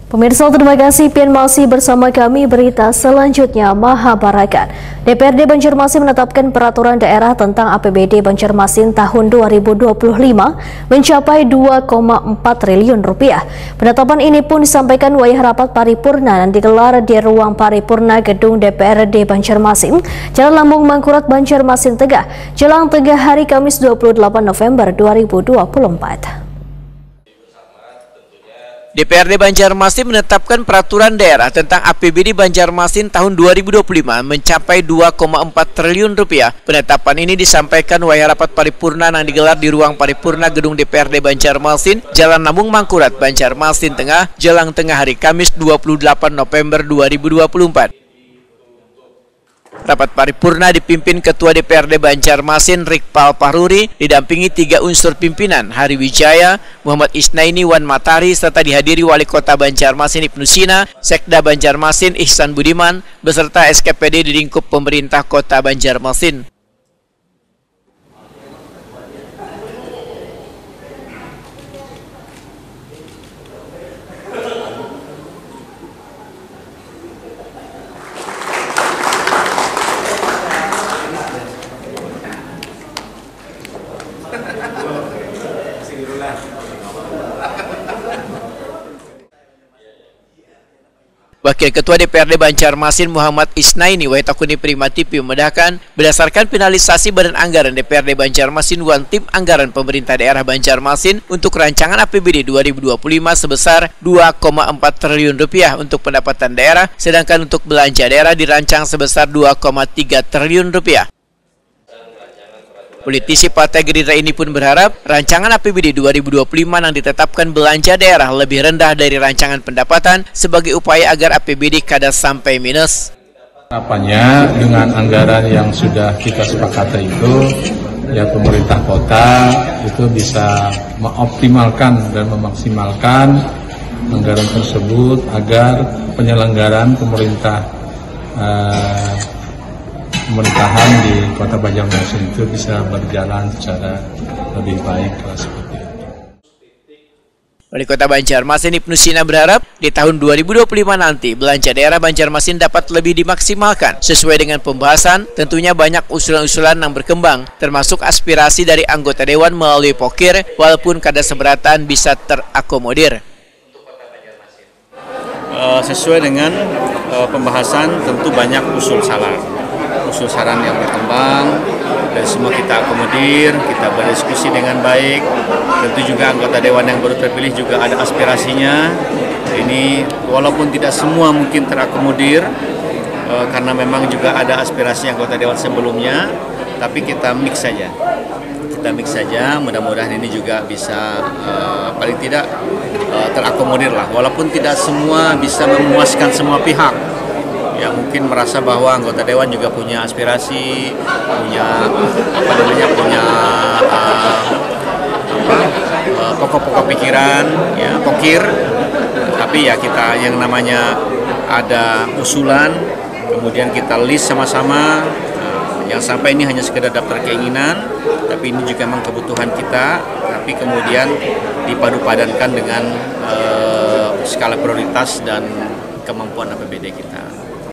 Pemirsa, terima kasih pian masih bersama kami. Berita selanjutnya, Mahabarakat. DPRD Banjarmasin menetapkan peraturan daerah tentang APBD Banjarmasin tahun 2025 mencapai 2,4 triliun rupiah. Penetapan ini pun disampaikan wayah rapat paripurna yang digelar di ruang paripurna gedung DPRD Banjarmasin, Jalan Lambung Mangkurat, Banjarmasin Tegah, jelang tengah hari Kamis 28 November 2024. DPRD Banjarmasin menetapkan peraturan daerah tentang APBD Banjarmasin tahun 2025 mencapai 2,4 triliun rupiah. Penetapan ini disampaikan wayah rapat paripurna yang digelar di ruang paripurna gedung DPRD Banjarmasin, Jalan Lambung Mangkurat, Banjarmasin Tengah, jelang tengah hari Kamis 28 November 2024. Rapat paripurna dipimpin Ketua DPRD Banjarmasin Rikpal Pahruri, didampingi 3 unsur pimpinan, Hari Wijaya, Muhammad Isnaini, Wan Matahari, serta dihadiri Wali Kota Banjarmasin Ibnu Sina, Sekda Banjarmasin Ihsan Budiman, beserta SKPD di lingkup pemerintah Kota Banjarmasin. Wakil Ketua DPRD Banjarmasin Muhammad Isnaini Waitakuni Prima TV memedahkan, berdasarkan finalisasi Badan Anggaran DPRD Banjarmasin Wan Tim Anggaran Pemerintah Daerah Banjarmasin untuk rancangan APBD 2025 sebesar 2,4 triliun rupiah untuk pendapatan daerah, sedangkan untuk belanja daerah dirancang sebesar 2,3 triliun rupiah. Politisi Partai Gerindra ini pun berharap rancangan APBD 2025 yang ditetapkan belanja daerah lebih rendah dari rancangan pendapatan sebagai upaya agar APBD kada sampai minus. Harapannya dengan anggaran yang sudah kita sepakati itu, ya pemerintah kota itu bisa mengoptimalkan dan memaksimalkan anggaran tersebut agar penyelenggaraan pemerintahan di Kota Banjarmasin itu bisa berjalan secara lebih baik seperti itu. Wali Kota Banjarmasin Ibnu Sina berharap di tahun 2025 nanti belanja daerah Banjarmasin dapat lebih dimaksimalkan sesuai dengan pembahasan. Tentunya banyak usulan-usulan yang berkembang, termasuk aspirasi dari anggota dewan melalui pokir, walaupun kada seberatan bisa terakomodir. Sesuai dengan pembahasan, tentu banyak usul saran yang berkembang, dan semua kita akomodir, kita berdiskusi dengan baik. Tentu juga anggota dewan yang baru terpilih juga ada aspirasinya. Ini walaupun tidak semua mungkin terakomodir, karena memang juga ada aspirasi anggota dewan sebelumnya, tapi kita mix saja. Mudah-mudahan ini juga bisa paling tidak terakomodir lah, walaupun tidak semua bisa memuaskan semua pihak. Ya, mungkin merasa bahwa anggota dewan juga punya aspirasi, punya pokok-pokok pikiran, ya pokir. Tapi ya kita yang namanya ada usulan, kemudian kita list sama-sama. Yang sampai ini hanya sekedar daftar keinginan, tapi ini juga memang kebutuhan kita, tapi kemudian dipadu-padankan dengan skala prioritas dan kemampuan APBD kita.